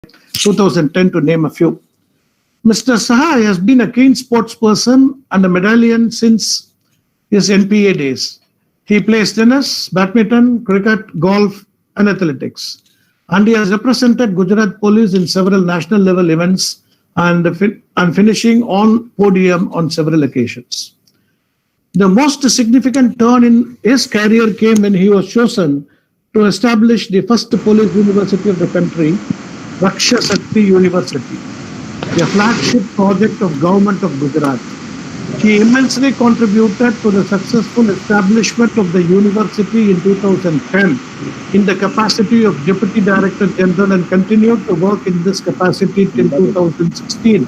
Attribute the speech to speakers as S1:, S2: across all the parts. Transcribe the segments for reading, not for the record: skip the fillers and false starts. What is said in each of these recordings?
S1: 2010, to name a few. Mr. Sahay has been a keen sports person and a medallion since his NPA days. He plays tennis, badminton, cricket, golf, and athletics. And he has represented Gujarat Police in several national level events and finishing on podium on several occasions. The most significant turn in his career came when he was chosen to establish the first police university of the country, Raksha Shakti University, a flagship project of Government of Gujarat. He immensely contributed to the successful establishment of the university in 2010 in the capacity of Deputy Director General and continued to work in this capacity till 2016,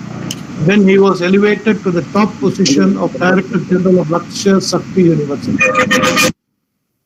S1: when he was elevated to the top position of Director General of Raksha Shakti University.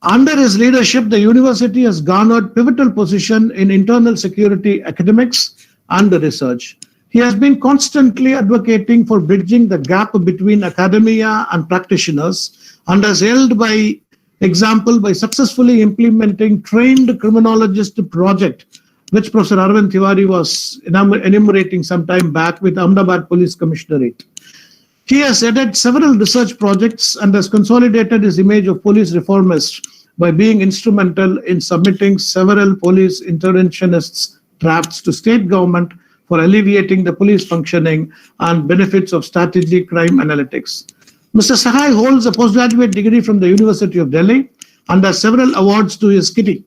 S1: Under his leadership, the university has garnered pivotal position in internal security academics and research. He has been constantly advocating for bridging the gap between academia and practitioners and has held by example by successfully implementing trained criminologist project, which Professor Arvind Tiwari was enumerating some time back with Ahmedabad Police Commissionerate. He has headed several research projects and has consolidated his image of police reformist by being instrumental in submitting several police interventionists drafts to state government for alleviating the police functioning and benefits of strategic crime analytics. Mr. Sahay holds a postgraduate degree from the University of Delhi and has several awards to his kitty.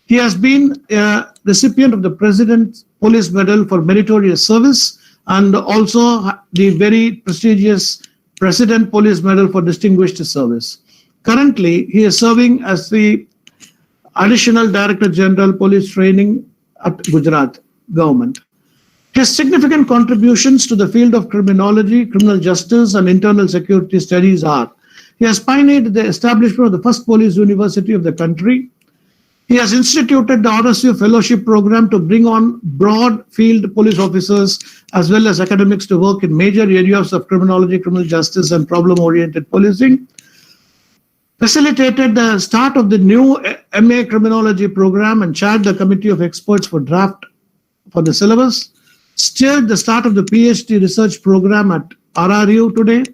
S1: He has been a recipient of the President's Police Medal for Meritorious Service and also the very prestigious President Police Medal for Distinguished Service. Currently, he is serving as the Additional Director General Police Training at Gujarat Government. His significant contributions to the field of criminology, criminal justice, and internal security studies are: he has pioneered the establishment of the first police university of the country. He has instituted the RSU Fellowship Program to bring on broad field police officers as well as academics to work in major areas of criminology, criminal justice, and problem-oriented policing. Facilitated the start of the new MA Criminology program and chaired the committee of experts for draft for the syllabus. Steered the start of the PhD research program at RRU today.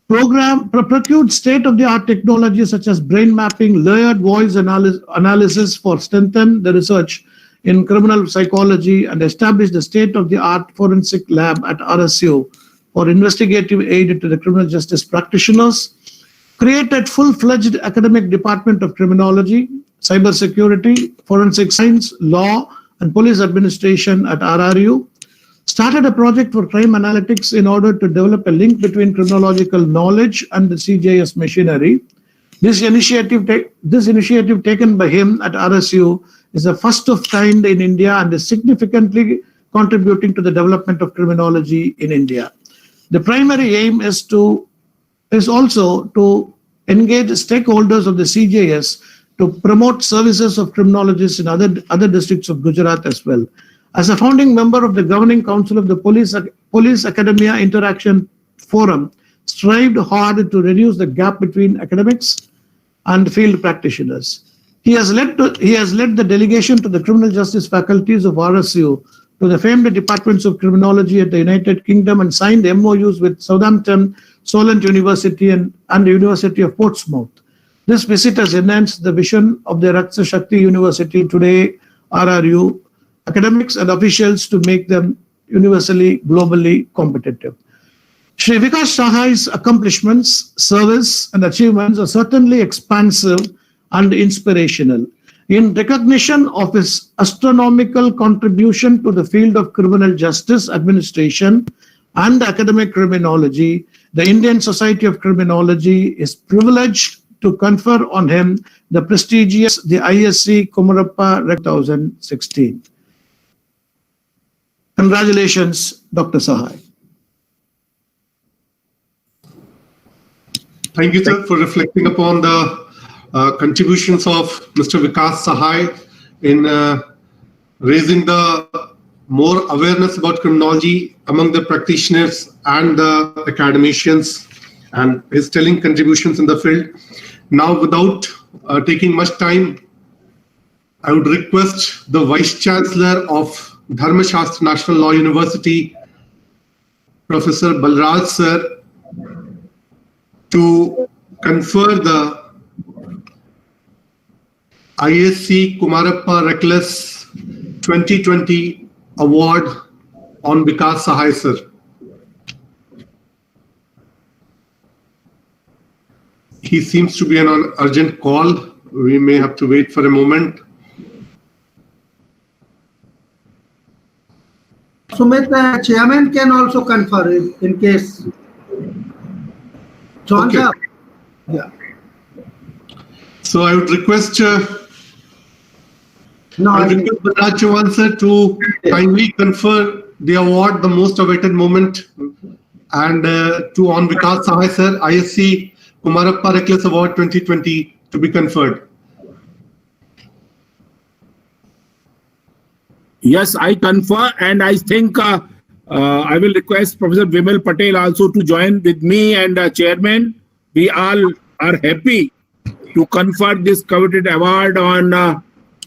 S1: Procured state-of-the-art technologies such as brain mapping, layered voice analysis for strengthen the research in criminal psychology, and established the state-of-the-art forensic lab at RSU for investigative aid to the criminal justice practitioners. Created full-fledged academic department of criminology, cybersecurity, forensic science, law, and police administration at RRU. Started a project for crime analytics in order to develop a link between criminological knowledge and the CJS machinery. This initiative taken by him at RSU is the first of kind in India and is significantly contributing to the development of criminology in India. The primary aim is also to engage stakeholders of the CJS to promote services of criminologists in other districts of Gujarat as well. As a founding member of the Governing Council of the Police Academia Interaction Forum, strived hard to reduce the gap between academics and field practitioners. He has led the delegation to the criminal justice faculties of RSU to the famed departments of criminology at the United Kingdom and signed MOUs with Southampton, Solent University and the University of Portsmouth. This visit has enhanced the vision of the Raksha Shakti University, today RRU, academics and officials to make them universally, globally competitive. Shri Vikas Sahay's accomplishments, service, and achievements are certainly expansive and inspirational. In recognition of his astronomical contribution to the field of criminal justice administration and academic criminology, the Indian Society of Criminology is privileged to confer on him the prestigious ISC Kumarappa 2016. Congratulations, Dr. Sahay.
S2: Thank you, sir, for reflecting upon the contributions of Mr. Vikas Sahay in raising the more awareness about criminology among the practitioners and the academicians, and his stellar contributions in the field. Now, without taking much time, I would request the Vice Chancellor of Dharmashastra National Law University, Professor Balraj sir, to confer the ISC Kumarappa Reckless 2020 award on Vikas Sahay sir. He seems to be on an urgent call. We may have to wait for a moment.
S3: Sumit, the chairman can also confer in case. John,
S2: Okay.
S3: Yeah.
S2: So I would request
S3: No,
S2: Balraj Chauhan sir to kindly confer the award, the most awaited moment, and to on Vikas Sahay sir, ISC Kumarappa Reckless Award 2020 to be conferred.
S4: Yes, I confer, and I think I will request Professor Vimal Patel also to join with me and Chairman. We all are happy to confer this coveted award on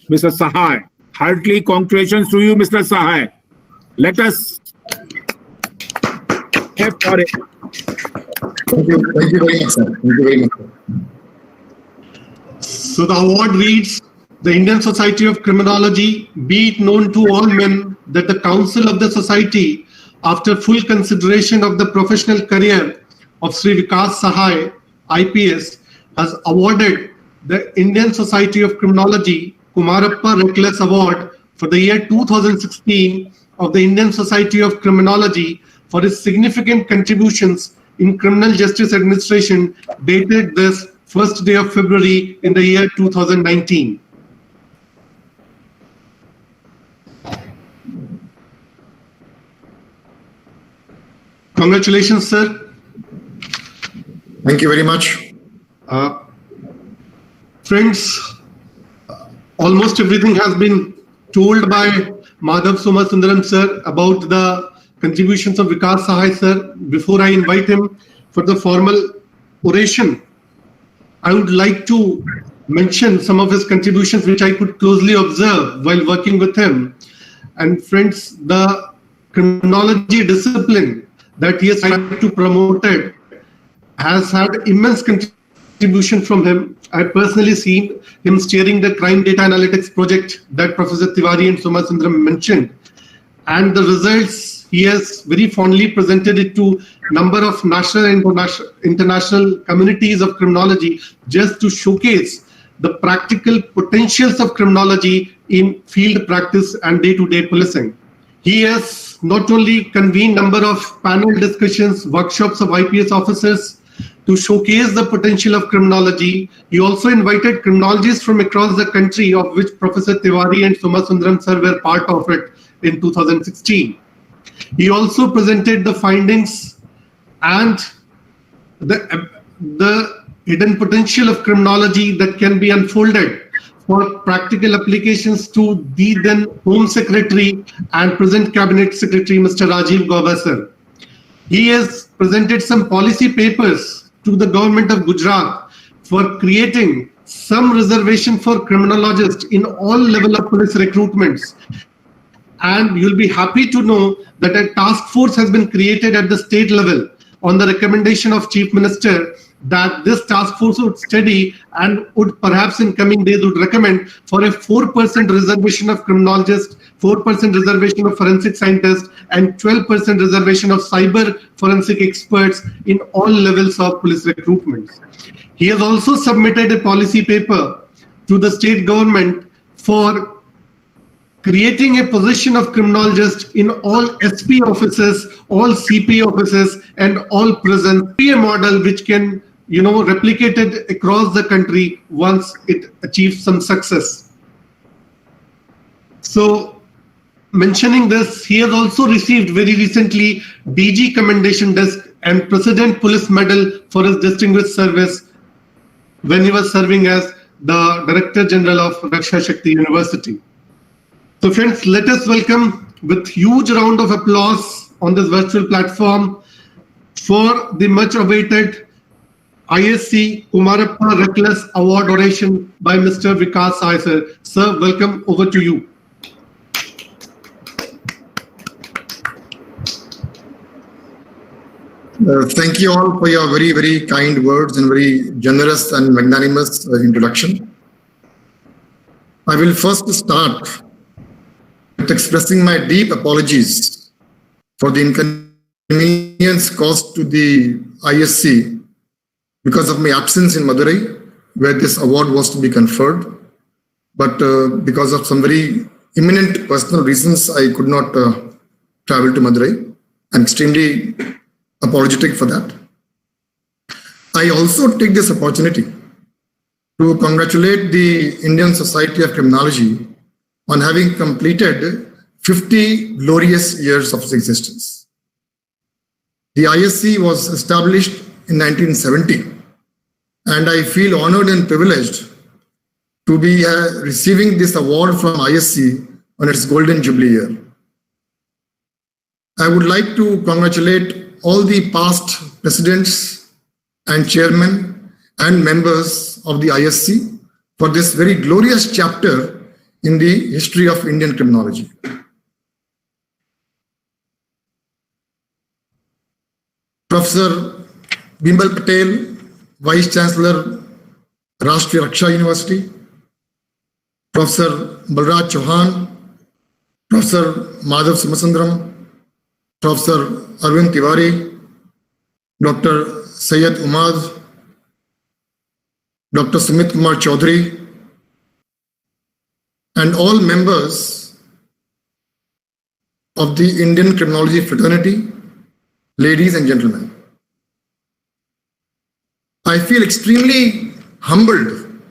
S4: Mr. Sahay. Heartily congratulations to you, Mr. Sahay. Let us clap for it.
S5: Thank you very much, sir. Thank you very much.
S2: So the award reads, the Indian Society of Criminology, be it known to all men that the Council of the Society, after full consideration of the professional career of Shri Vikas Sahay, I.P.S, has awarded the Indian Society of Criminology Kumarappa Reckless Award for the year 2016 of the Indian Society of Criminology for his significant contributions in criminal justice administration dated this first day of February in the year 2019. Congratulations, sir.
S5: Thank you very much.
S2: Friends, almost everything has been told by Madhav Somasundaram sir about the contributions of Vikas Sahay sir. Before I invite him for the formal oration, I would like to mention some of his contributions which I could closely observe while working with him. And friends, the criminology discipline that he has tried to promote has had immense contribution from him. I personally seen him steering the crime data analytics project that Professor Tiwari and Somasundaram mentioned. And the results, he has very fondly presented it to number of national and international communities of criminology just to showcase the practical potentials of criminology in field practice and day-to-day policing. He has not only convened number of panel discussions, workshops of I.P.S officers to showcase the potential of criminology. He also invited criminologists from across the country, of which Professor Tiwari and Somasundaram sir were part of it in 2016. He also presented the findings and the hidden potential of criminology that can be unfolded for practical applications to the then Home Secretary and present Cabinet Secretary, Mr. Rajiv Gauba sir. He has presented some policy papers to the government of Gujarat for creating some reservation for criminologists in all level of police recruitments. And you'll be happy to know that a task force has been created at the state level on the recommendation of Chief Minister, that this task force would study and would perhaps in coming days would recommend for a 4% reservation of criminologists, 4% reservation of forensic scientists, and 12% reservation of cyber forensic experts in all levels of police recruitment. He has also submitted a policy paper to the state government for creating a position of criminologist in all SP offices, all CP offices, and all prisons. Be a model which can, replicated across the country once it achieves some success. So, mentioning this, he has also received very recently DG Commendation Disc and President Police Medal for his distinguished service when he was serving as the Director General of Raksha Shakti University. So friends, let us welcome with huge round of applause on this virtual platform for the much awaited ISC Kumarappa Reckless Award oration by Mr. Vikas Sahay sir. Sir, welcome, over to you.
S5: Thank you all for your very, very kind words and very generous and magnanimous introduction. I will first start with expressing my deep apologies for the inconvenience caused to the ISC because of my absence in Madurai, where this award was to be conferred. But because of some very imminent personal reasons, I could not travel to Madurai. I'm extremely apologetic for that. I also take this opportunity to congratulate the Indian Society of Criminology on having completed 50 glorious years of its existence. The ISC was established in 1970, and I feel honored and privileged to be receiving this award from ISC on its Golden Jubilee year. I would like to congratulate all the past presidents and chairmen and members of the ISC for this very glorious chapter in the history of Indian criminology. Professor Bimal Patel, Vice Chancellor, Rashtriya Raksha University, Professor Balraj Chauhan, Professor Madhav Simasundram, Professor Arvind Tiwari, Dr. Syed Umad, Dr. Sumit Kumar Chaudhary, and all members of the Indian Criminology fraternity, ladies and gentlemen. I feel extremely humbled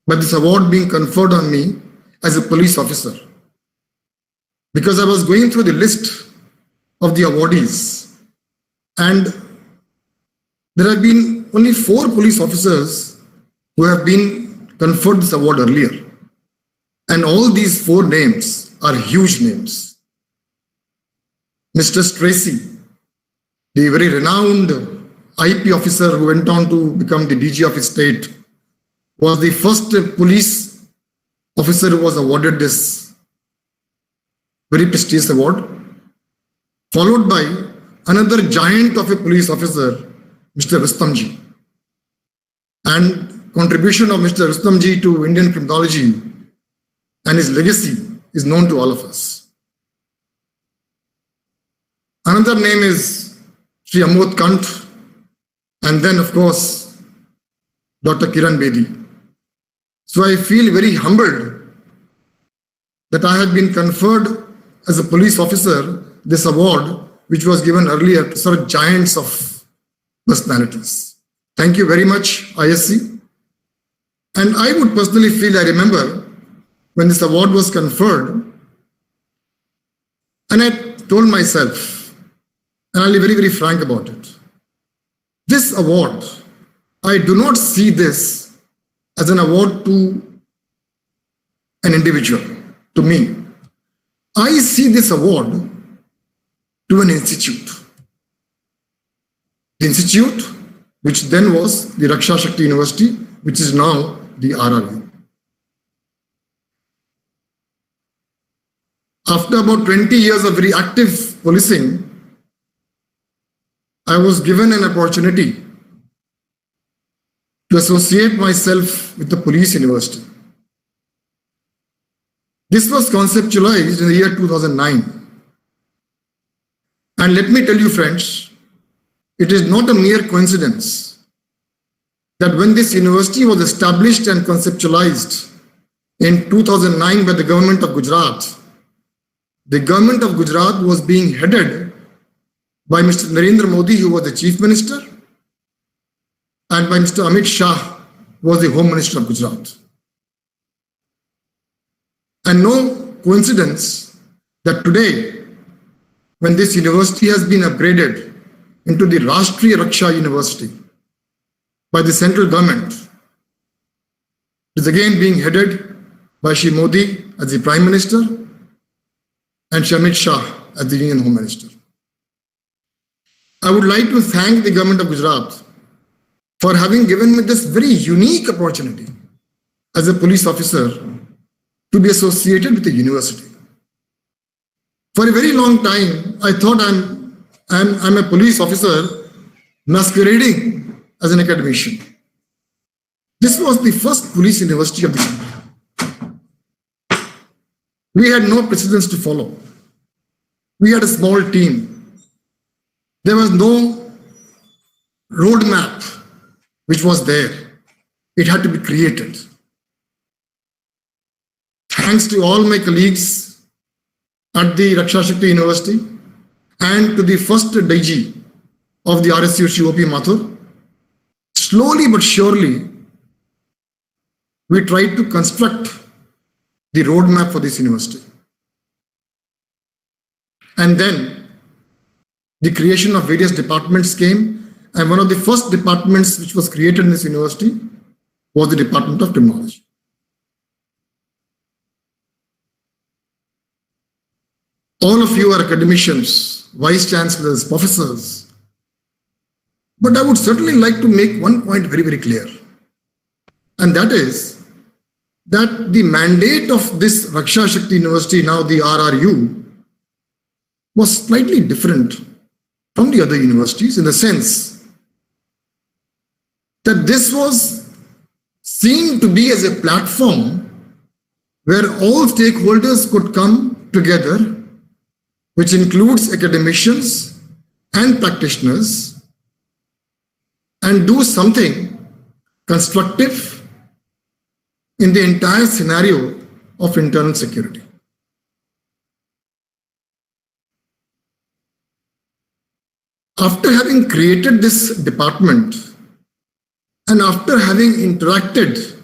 S5: by this award being conferred on me as a police officer, because I was going through the list of the awardees, and there have been only 4 police officers who have been conferred this award earlier. And all these 4 names are huge names. Mr. Tracy, the very renowned IP officer who went on to become the DG of his state, was the first police officer who was awarded this very prestigious award, followed by another giant of a police officer, Mr. Rustamji. And contribution of Mr. Rustamji to Indian criminology and his legacy is known to all of us. Another name is Shri Amod Kant, and then of course Dr. Kiran Bedi. So I feel very humbled that I have been conferred as a police officer this award, which was given earlier to such giants of personalities. Thank you very much, ISC. And I would personally feel, I remember when this award was conferred, and I told myself, and I'll be very, very frank about it, this award, I do not see this as an award to an individual, to me. I see this award to an institute. The institute, which then was the Raksha Shakti University, which is now the RRU. After about 20 years of very active policing, I was given an opportunity to associate myself with the police university. This was conceptualized in the year 2009. And let me tell you, friends, it is not a mere coincidence that when this university was established and conceptualized in 2009 by the government of Gujarat was being headed by Mr. Narendra Modi, who was the chief minister, and by Mr. Amit Shah, who was the home minister of Gujarat. And no coincidence that today, when this university has been upgraded into the Rashtriya Raksha University by the central government, it is again being headed by Shri Modi as the Prime Minister and Shri Amit Shah as the Union Home Minister. I would like to thank the government of Gujarat for having given me this very unique opportunity as a police officer to be associated with the university. For a very long time, I thought I'm I'm a police officer masquerading as an academician. This was the first police university of the country. We had no precedents to follow. We had a small team. There was no roadmap which was there. It had to be created. Thanks to all my colleagues at the Raksha Shakti University and to the first DG of the RSU, Shri O.P. Mathur, slowly but surely, we tried to construct the roadmap for this university. And then the creation of various departments came, and one of the first departments which was created in this university was the Department of Criminology. All of you are academicians, vice chancellors, professors. But I would certainly like to make one point very, very clear. And that is that the mandate of this Raksha Shakti University, now the RRU, was slightly different from the other universities in the sense that this was seen to be as a platform where all stakeholders could come together, which includes academicians and practitioners, and do something constructive in the entire scenario of internal security. After having created this department and after having interacted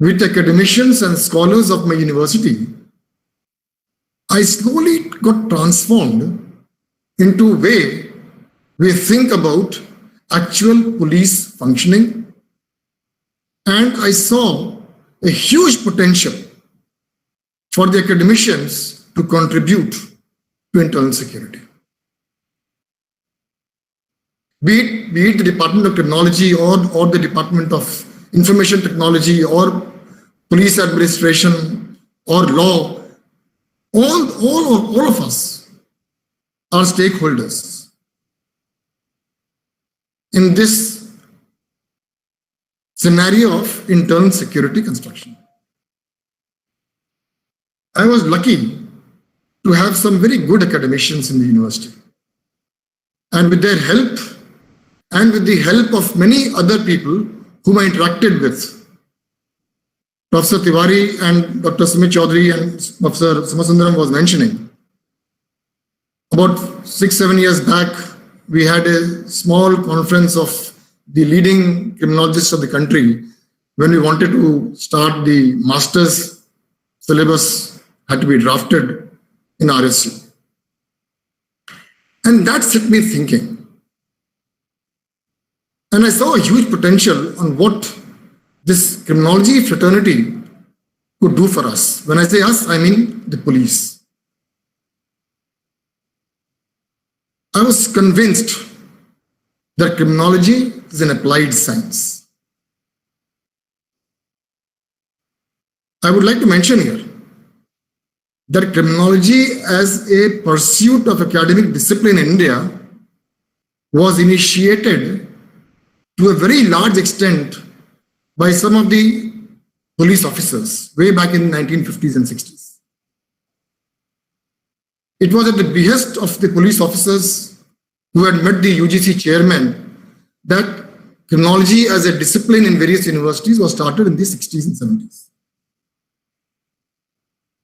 S5: with academicians and scholars of my university, I slowly got transformed into a way we think about actual police functioning, and I saw a huge potential for the academicians to contribute to internal security. Be it the Department of Criminology or the Department of Information Technology or police administration or law, all of us are stakeholders in this scenario of internal security construction. I was lucky to have some very good academicians in the university, and with their help and with the help of many other people whom I interacted with, Professor Tiwari and Dr. Sumit Chaudhary and Professor Somasundaram was mentioning. About 6-7 years back, we had a small conference of the leading criminologists of the country when we wanted to start the master's syllabus had to be drafted in RSU. And that set me thinking. And I saw a huge potential on what this criminology fraternity could do for us. When I say us, I mean the police. I was convinced that criminology is an applied science. I would like to mention here that criminology as a pursuit of academic discipline in India was initiated to a very large extent by some of the police officers way back in the 1950s and 60s. It was at the behest of the police officers who had met the UGC chairman that criminology as a discipline in various universities was started in the 60s and 70s.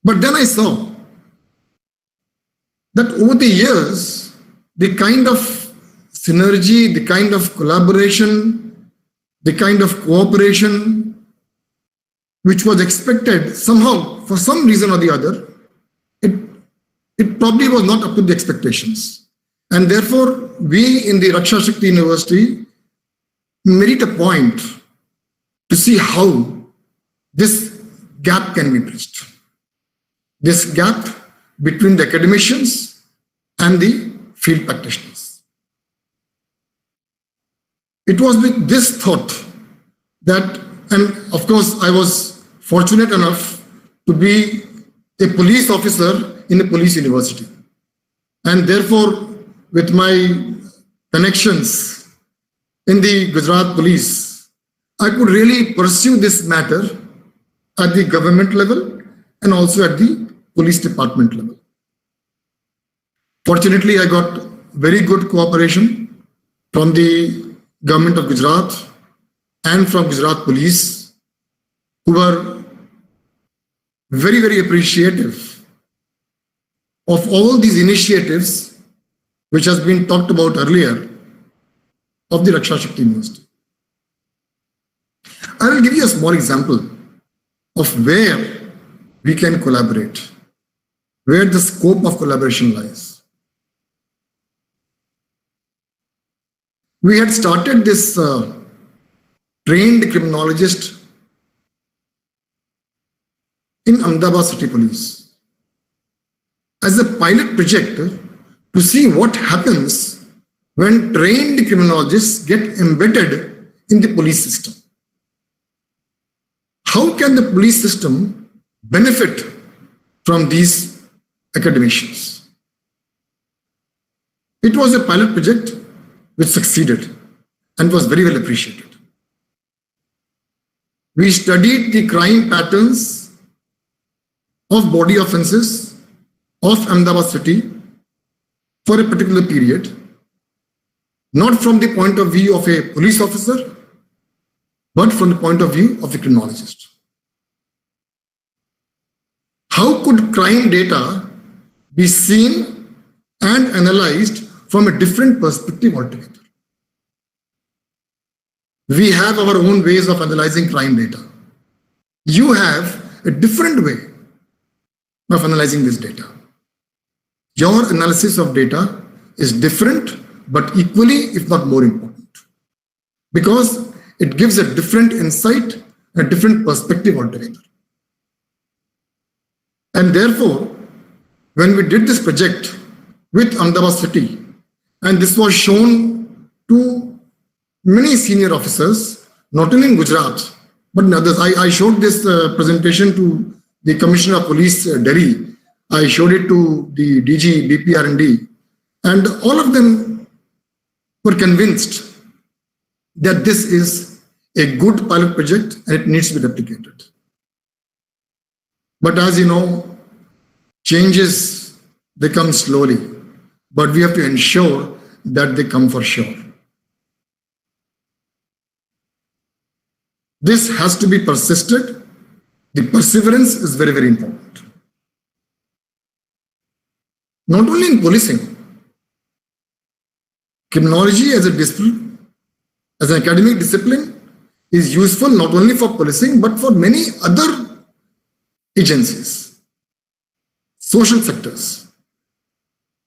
S5: But then I saw that over the years, the kind of synergy, the kind of collaboration, the kind of cooperation which was expected somehow, for some reason or the other, it probably was not up to the expectations. And therefore, we in the Raksha Shakti University made it a point to see how this gap can be bridged. This gap between the academicians and the field practitioners. It was with this thought that, and of course, I was fortunate enough to be a police officer in a police university. And therefore, with my connections in the Gujarat police, I could really pursue this matter at the government level and also at the police department level. Fortunately, I got very good cooperation from the government of Gujarat and from Gujarat police, who were very, very appreciative of all these initiatives which has been talked about earlier of the Raksha Shakti University. I will give you a small example of where we can collaborate, where the scope of collaboration lies. We had started this trained criminologist in Ahmedabad City Police as a pilot project to see what happens when trained criminologists get embedded in the police system. How can the police system benefit from these academicians? It was a pilot project which succeeded and was very well appreciated. We studied the crime patterns of body offenses of Ahmedabad city for a particular period, not from the point of view of a police officer, but from the point of view of a criminologist. How could crime data be seen and analyzed from a different perspective altogether? We have our own ways of analyzing crime data. You have a different way of analyzing this data. Your analysis of data is different, but equally, if not more important, because it gives a different insight, a different perspective altogether. And therefore, when we did this project with Ahmedabad city, and this was shown to many senior officers, not only in Gujarat, but in others. I showed this presentation to the Commissioner of Police, Delhi. I showed it to the DG, BPR&D, and all of them were convinced that this is a good pilot project and it needs to be replicated. But as you know, changes, they come slowly, but we have to ensure that they come for sure. This has to be persisted. The perseverance is very, very important. Not only in policing, criminology as a discipline, as an academic discipline, is useful not only for policing, but for many other agencies, social sectors,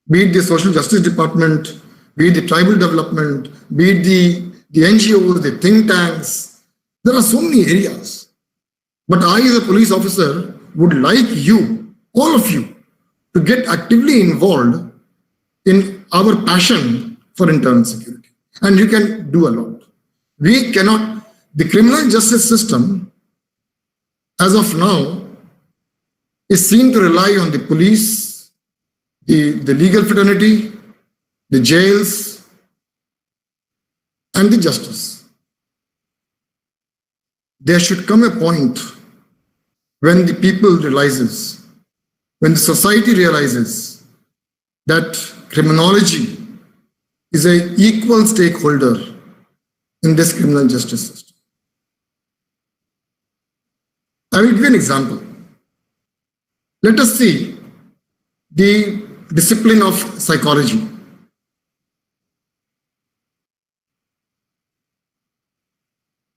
S5: be it the social justice department, be it the tribal development, be it the NGOs, the think tanks. There are so many areas. But I, as a police officer, would like you, all of you, to get actively involved in our passion for internal security. And you can do a lot. We cannot, the criminal justice system, as of now, is seen to rely on the police, the legal fraternity, the jails, and the justice. There should come a point when the people realizes, when the society realizes that criminology is an equal stakeholder in this criminal justice system. I will give you an example. Let us see the discipline of psychology.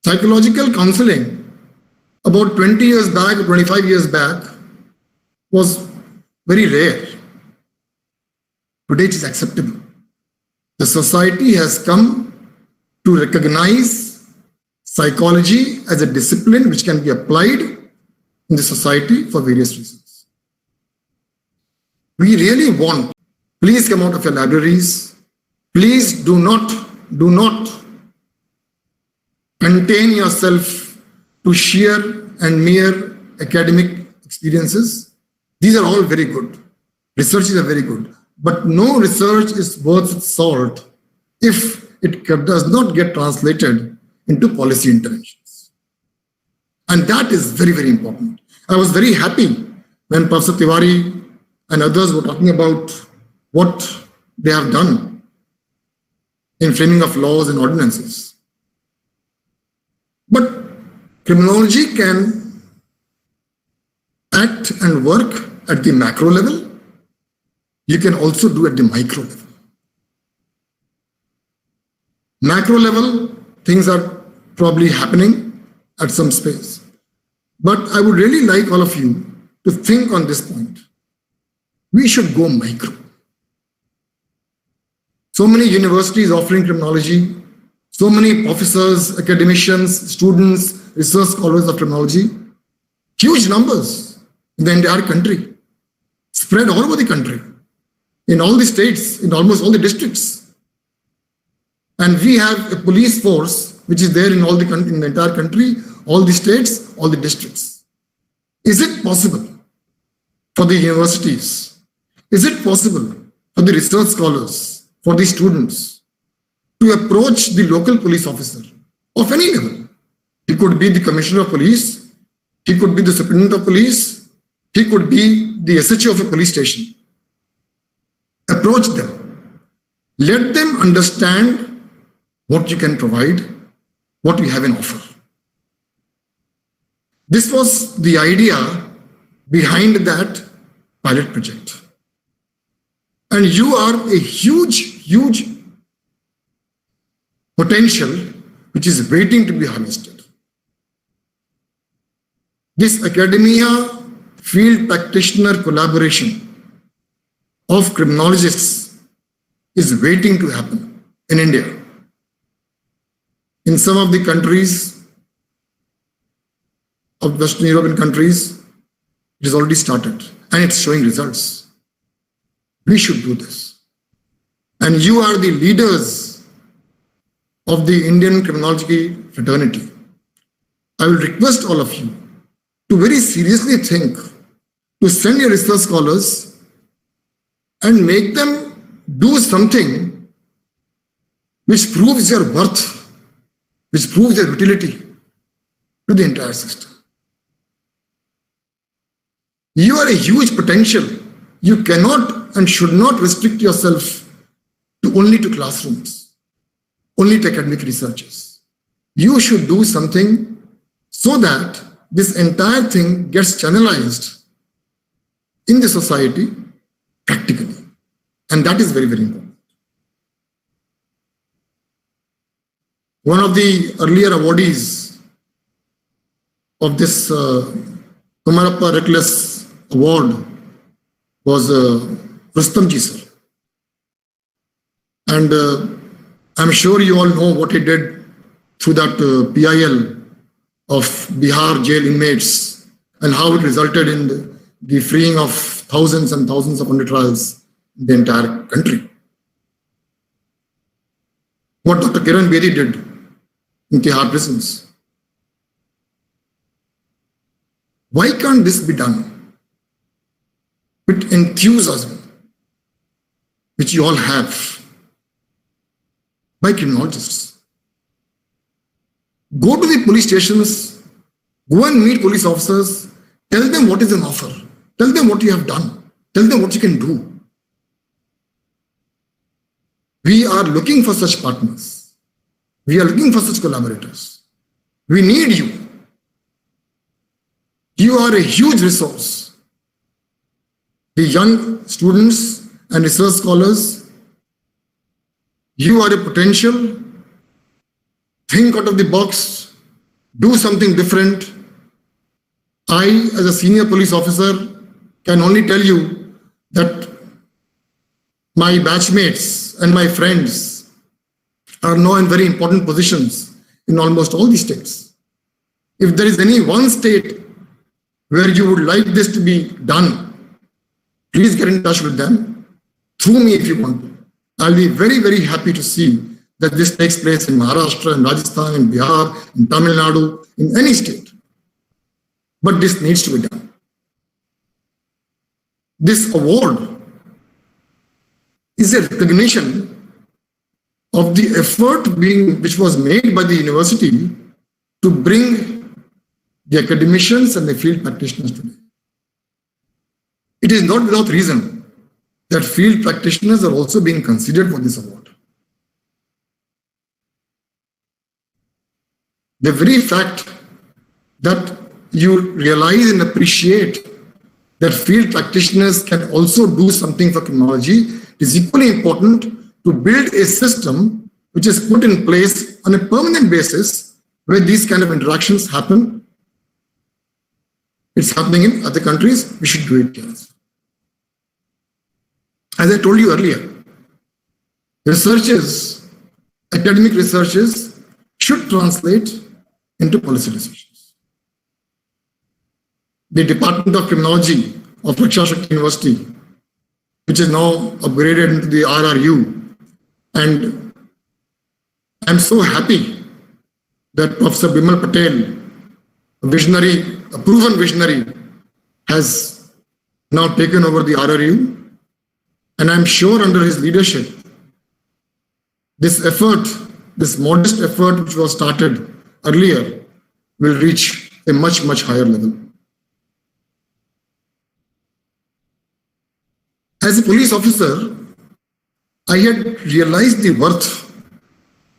S5: Psychological counseling about 20 years back, 25 years back, was very rare. Today it is acceptable. The society has come to recognize psychology as a discipline which can be applied in the society for various reasons. We really want, please come out of your libraries. Please do not contain yourself to sheer and mere academic experiences. These are all very good. Researches are very good. but no research is worth its salt if it does not get translated into policy interventions. And that is very, very important. I was very happy when Professor Tiwari and others were talking about what they have done in framing of laws and ordinances. But criminology can act and work at the macro level. You can also do at the micro level. Macro level, things are probably happening at some space. But I would really like all of you to think on this point. We should go micro. So many universities offering criminology, so many professors, academicians, students, research scholars of criminology, huge numbers in the entire country, spread all over the country, in all the states, in almost all the districts. And we have a police force which is there in all the country, in the entire country, all the states, all the districts. Is it possible for the universities? Is it possible for the research scholars, for the students, to approach the local police officer of any level? He could be the commissioner of police, he could be the superintendent of police, he could be the SHO of a police station. Approach them. Let them understand what you can provide, what you have in offer. This was the idea behind that pilot project. And you are a huge, huge potential which is waiting to be harnessed. This academia field practitioner collaboration of criminologists is waiting to happen in India. In some of the countries of Western European countries, it has already started and it's showing results. We should do this. And you are the leaders of the Indian criminology fraternity. I will request all of you to very seriously think, to send your research scholars and make them do something which proves your worth, which proves their utility to the entire system. You are a huge potential. You cannot and should not restrict yourself only to classrooms, only to academic researches. You should do something so that this entire thing gets channelized in the society practically. And that is very, very important. One of the earlier awardees of this Kumarappa Reckless Award was Rustamji sir. And I'm sure you all know what he did through that PIL of Bihar jail inmates and how it resulted in the freeing of thousands and thousands of under trials in the entire country. What Dr. Kiran Bedi did in Tihar prisons. Why can't this be done with enthusiasm, which you all have, by criminologists? Go to the police stations, go and meet police officers, tell them what is an offer, tell them what you have done, tell them what you can do. We are looking for such partners. We are looking for such collaborators. We need you. You are a huge resource. The young students and research scholars, you are a potential. Think out of the box, do something different. I, as a senior police officer, can only tell you that my batchmates and my friends are now in very important positions in almost all the states. If there is any one state where you would like this to be done, please get in touch with them, through me if you want to. I'll be very, very happy to see that this takes place in Maharashtra, in Rajasthan, in Bihar, in Tamil Nadu, in any state. But this needs to be done. This award is a recognition of the effort which was made by the university to bring the academicians and the field practitioners today. It is not without reason that field practitioners are also being considered for this award. The very fact that you realize and appreciate that field practitioners can also do something for criminology is equally important to build a system which is put in place on a permanent basis where these kind of interactions happen. It's happening in other countries, we should do it here. As I told you earlier, researches, academic researches should translate into policy decisions. The Department of Criminology of Raksha Shakti University, which is now upgraded into the RRU, and I'm so happy that Professor Vimal Patel, a proven visionary, has now taken over the RRU, and I'm sure under his leadership, this effort, this modest effort which was started earlier, will reach a much, much higher level. As a police officer, I had realized the worth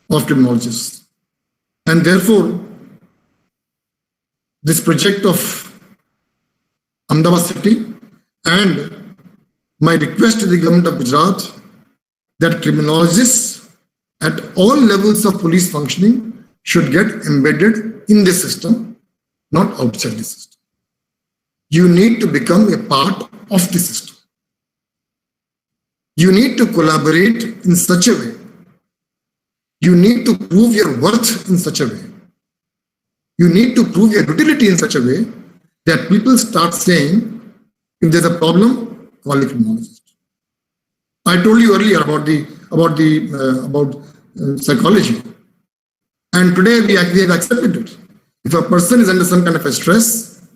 S5: of criminologists, and therefore, this project of Ahmedabad city and my request to the government of Gujarat that criminologists at all levels of police functioning should get embedded in the system, not outside the system. You need to become a part of the system. You need to collaborate in such a way. You need to prove your worth in such a way. You need to prove your utility in such a way that people start saying, if there's a problem, call a criminologist. I told you earlier about psychology, and today we have accepted it. If a person is under some kind of a stress,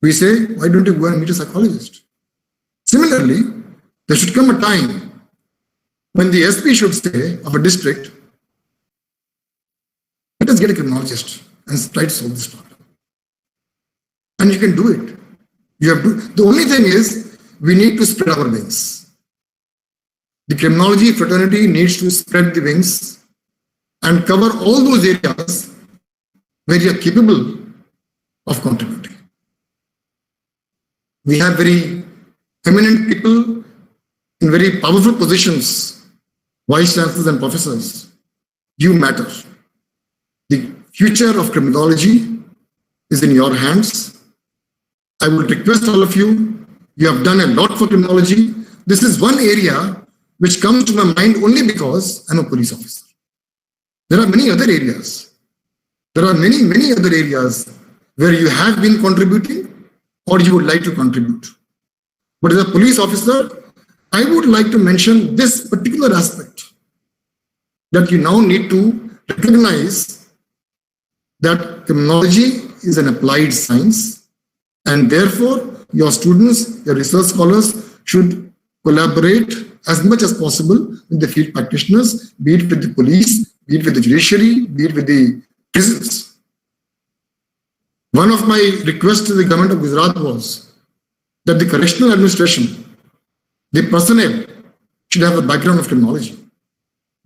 S5: we say, why don't you go and meet a psychologist? Similarly, there should come a time when the SP should say of a district, let us get a criminologist and try to solve this problem. And you can do it. You have to. The only thing is, we need to spread our wings. The criminology fraternity needs to spread the wings and cover all those areas where you are capable of contributing. We have very eminent people in very powerful positions, vice chancellors and professors. You matter. The future of criminology is in your hands. I would request all of you, you have done a lot for criminology. This is one area which comes to my mind only because I'm a police officer. There are many other areas. There are many, many other areas where you have been contributing or you would like to contribute. But as a police officer, I would like to mention this particular aspect, that you now need to recognize that criminology is an applied science, and therefore your students, your research scholars should collaborate as much as possible with the field practitioners, be it with the police, be it with the judiciary, be it with the prisons. One of my requests to the government of Gujarat was that the correctional administration, the personnel, should have a background of criminology.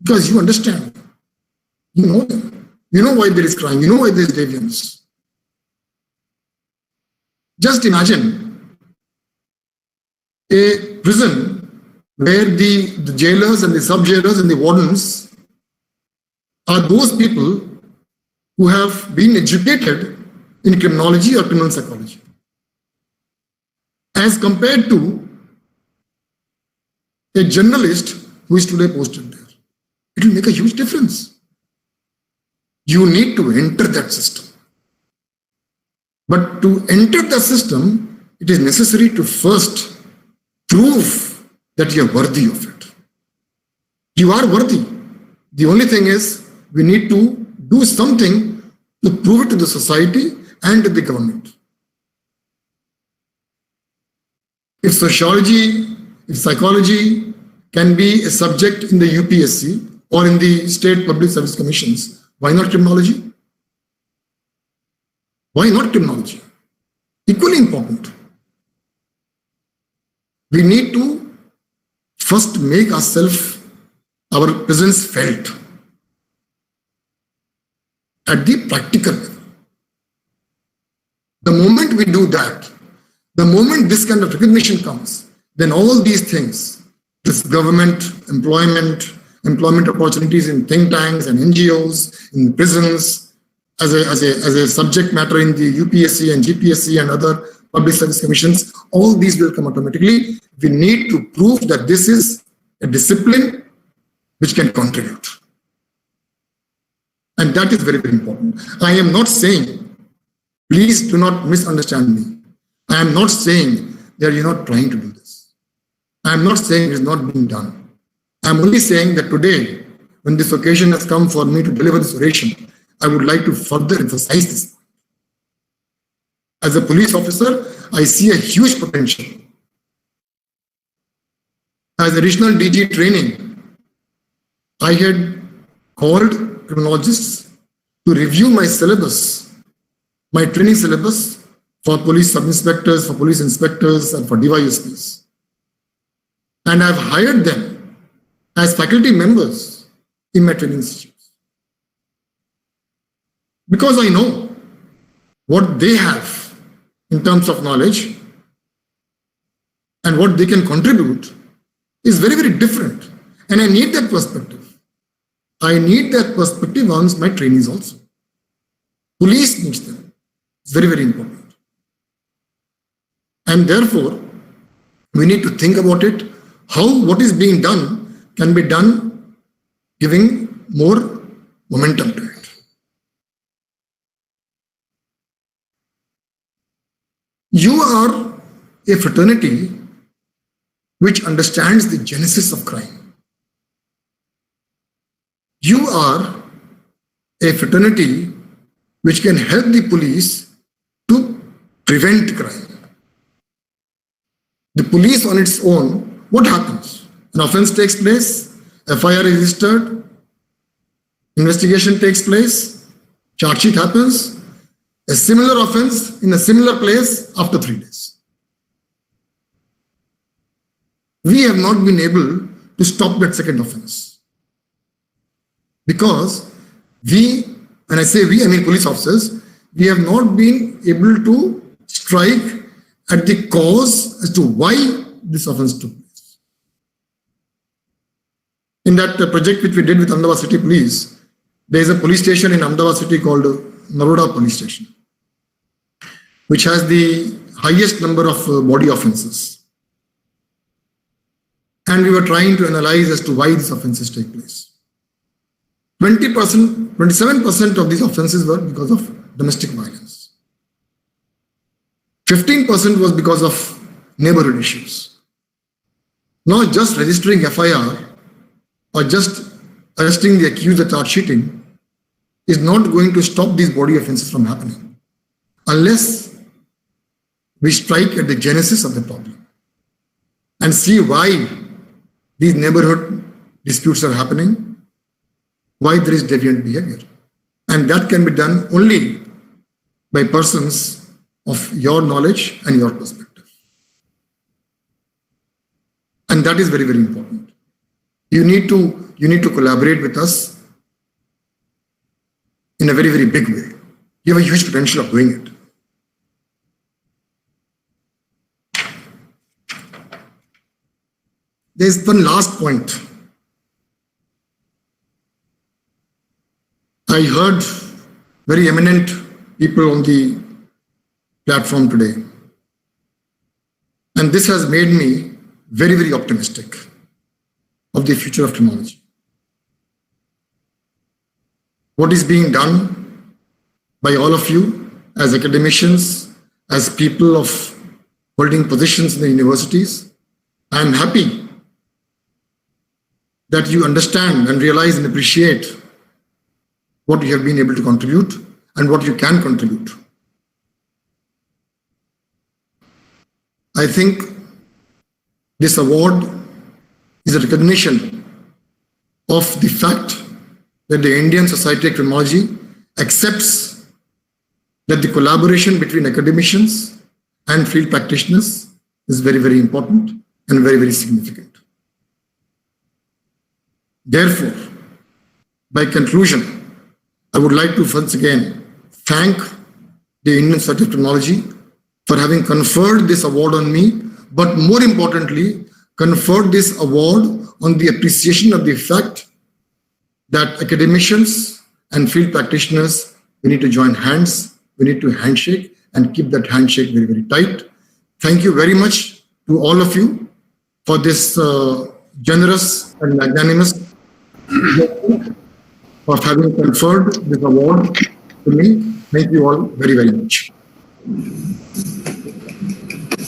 S5: Because you understand, you know them. You know why there is crime, you know why there is deviance. Just imagine a prison where the jailers and the sub-jailers and the wardens are those people who have been educated in criminology or criminal psychology, as compared to a journalist who is today posted there. It will make a huge difference. You need to enter that system. But to enter the system, it is necessary to first prove that you are worthy of it. You are worthy. The only thing is, we need to do something to prove it to the society and to the government. If sociology, if psychology, can be a subject in the UPSC or in the state public service commissions, why not criminology? Why not criminology? Equally important. We need to first make our presence felt at the practical level. The moment we do that, the moment this kind of recognition comes, then all these things, this government, employment opportunities in think tanks and NGOs, in prisons, as a subject matter in the UPSC and GPSC and other public service commissions, all these will come automatically. We need to prove that this is a discipline which can contribute. And that is very, very important. I am not saying, please do not misunderstand me. I am not saying that you're not trying to do this. I am not saying it is not being done. I am only saying that today, when this occasion has come for me to deliver this oration, I would like to further emphasize this. As a police officer, I see a huge potential. As a regional DG training, I had called criminologists to review my syllabus, my training syllabus for police sub-inspectors, for police inspectors, and for DYSPs. And I've hired them as faculty members in my training institutes. Because I know what they have in terms of knowledge and what they can contribute is very, very different. And I need that perspective. I need that perspective on my trainees also. Police needs them. It's very, very important. And therefore, we need to think about it, how what is being done can be done giving more momentum to it. You are a fraternity which understands the genesis of crime. You are a fraternity which can help the police to prevent crime. The police on its own, what happens? An offense takes place, FIR is registered, investigation takes place, charge sheet happens, a similar offense in a similar place after 3 days. We have not been able to stop that second offense. Because we, when I say we, I mean police officers, we have not been able to strike at the cause as to why this offense took place. In that project which we did with Ahmedabad City Police, there is a police station in Ahmedabad City called Naroda Police Station, which has the highest number of body offenses. And we were trying to analyze as to why these offenses take place. 27% of these offenses were because of domestic violence. 15% was because of neighborhood issues. Not just registering FIR or just arresting the accused at charge sheeting is not going to stop these body offenses from happening unless we strike at the genesis of the problem and see why these neighborhood disputes are happening, why there is deviant behavior. And that can be done only by persons of your knowledge and your perspective. And that is very, very important. You need to collaborate with us in a very, very big way. You have a huge potential of doing it. There's one last point. I heard very eminent people on the platform today. And this has made me very, very optimistic of the future of criminology. What is being done by all of you as academicians, as people of holding positions in the universities, I am happy that you understand and realize and appreciate what you have been able to contribute and what you can contribute. I think this award is a recognition of the fact that the Indian Society of Criminology accepts that the collaboration between academicians and field practitioners is very, very important and very, very significant. Therefore, by conclusion, I would like to once again thank the Indian Society of Criminology for having conferred this award on me, but more importantly, conferred this award on the appreciation of the fact that academicians and field practitioners, we need to join hands, we need to handshake and keep that handshake very, very tight. Thank you very much to all of you for this generous and magnanimous for having conferred this award to me. Thank you all very, very much.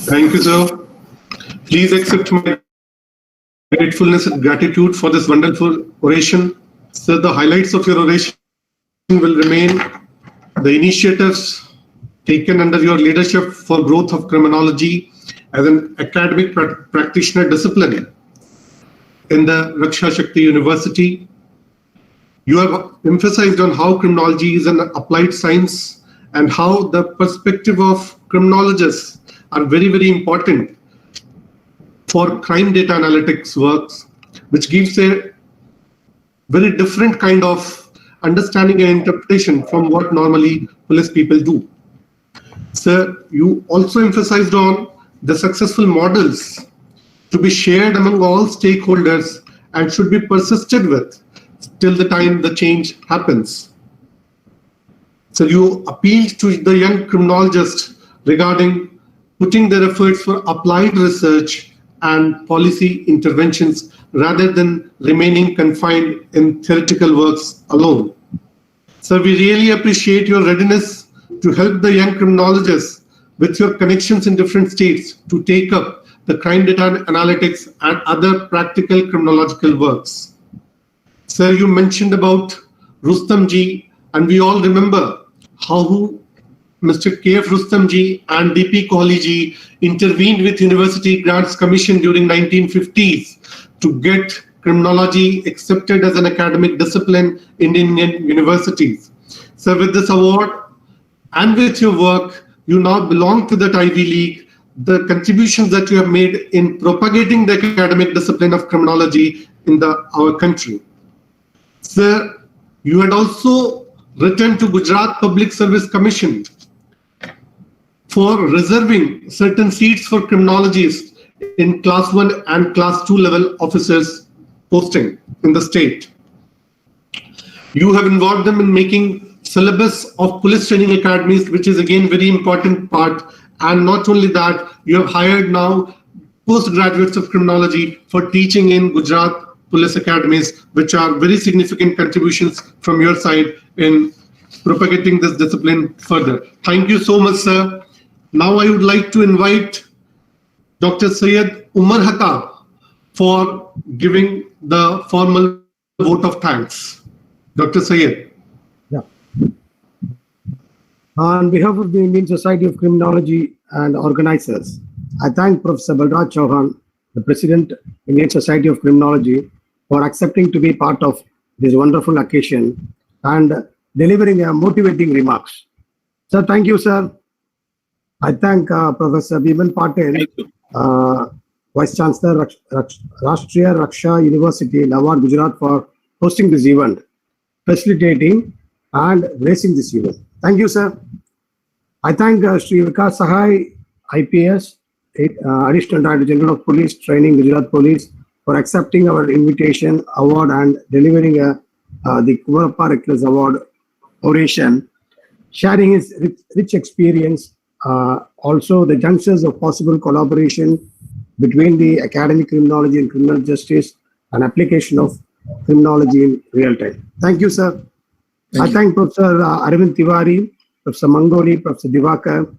S2: Thank you, sir. Please accept my gratefulness and gratitude for this wonderful oration. Sir, the highlights of your oration will remain the initiatives taken under your leadership for growth of criminology as an academic practitioner discipline in the Raksha Shakti University. You have emphasized on how criminology is an applied science and how the perspective of criminologists are very, very important for crime data analytics works, which gives a very different kind of understanding and interpretation from what normally police people do. Sir, you also emphasized on the successful models to be shared among all stakeholders and should be persisted with till the time the change happens. So you appealed to the young criminologists regarding putting their efforts for applied research and policy interventions rather than remaining confined in theoretical works alone. So we really appreciate your readiness to help the young criminologists with your connections in different states to take up the crime data analytics and other practical criminological works. Sir, you mentioned about Rustam ji, and we all remember how Mr. K.F. Rustam ji and D.P. Kohli ji intervened with University Grants Commission during 1950s to get criminology accepted as an academic discipline in Indian universities. So with this award and with your work, you now belong to that Ivy League. The contributions that you have made in propagating the academic discipline of criminology in our country. Sir, you had also written to Gujarat Public Service Commission for reserving certain seats for criminologists in class 1 and class 2 level officers posting in the state. You have involved them in making syllabus of police training academies, which is again very important part. And not only that, you have hired now postgraduates of criminology for teaching in Gujarat police academies, which are very significant contributions from your side in propagating this discipline further. Thank you so much, sir. Now I would like to invite Dr. Syed Umar Hatta for giving the formal vote of thanks. Dr. Syed.
S6: Yeah. On behalf of the Indian Society of Criminology and organizers, I thank Professor Balraj Chauhan, the President, Indian Society of Criminology, for accepting to be part of this wonderful occasion and delivering a motivating remarks. Sir, thank you, sir. I thank Professor Vimal Patel, Vice Chancellor, Rashtriya Raksha University, Lahore, Gujarat, for hosting this event, facilitating and gracing this event. Thank you, sir. I thank Shri Vikas Sahay, I.P.S, Additional Director General of Police Training, Gujarat Police, for accepting our invitation, award, and delivering the Kumarappa Reckless Award Oration, sharing his rich experience, also the junctures of possible collaboration between the academic criminology and criminal justice and application of criminology in real time. Thank you, sir. I thank Professor Arvind Tiwari, Professor Mangoli, Professor Divakar,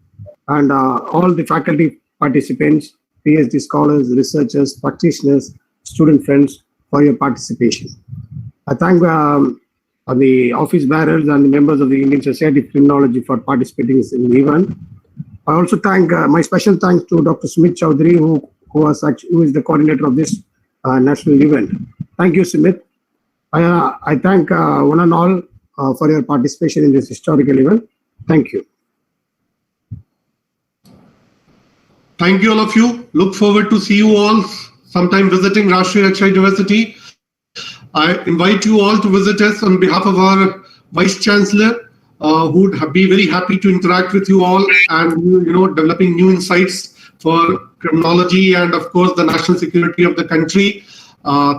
S6: and all the faculty participants, PhD scholars, researchers, practitioners, student friends for your participation. I thank the office bearers and the members of the Indian Society of Criminology for participating in the event. I also thank my special thanks to Dr. Sumit Chaudhary, who is the coordinator of this national event. Thank you, Sumit. I thank one and all for your participation in this historical event. Thank you.
S2: Thank you, all of you. Look forward to see you all sometime visiting Rashtriya Raksha University. I invite you all to visit us on behalf of our Vice Chancellor, who would be very happy to interact with you all and developing new insights for criminology and, of course, the national security of the country.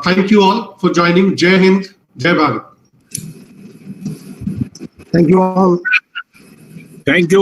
S2: Thank you all for joining. Jai Hind, Jai Bharat.
S6: Thank you all.
S4: Thank you.